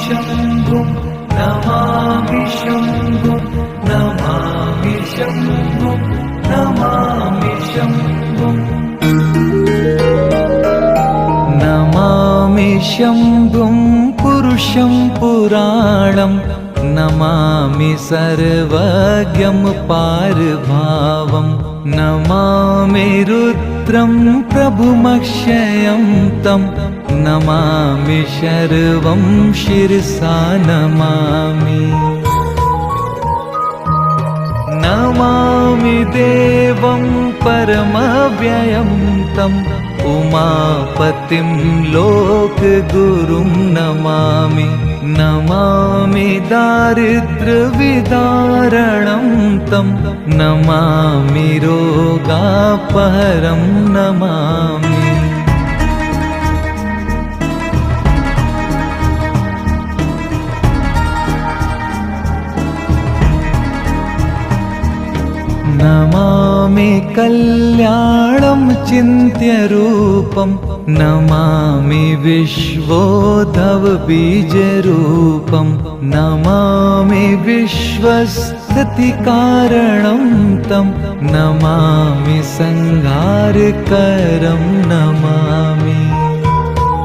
शम्भुं नमामि शम्भुं नमामि शम्भुं नमामि शम्भुं नमामि शम्भुं पुरुषं पुराणं नमामि सर्वज्ञं पारभावं नमामि रुद्रं प्रभुमक्षयं तं नमामि शर्वं शिरसा नमामि नमामि देवं परमव्ययं तम् उमापतिं लोकगुरुं नमामि नमामि दारिद्र्यविदारणं तं नमामि रोगापहरं नमामि नमामि कल्याणं चिन्त्यरूपं नमामि विश्वोद्भवबीजरूपं नमामि विश्वस्थितिकारणं तं नमामि संहारकरं नमामि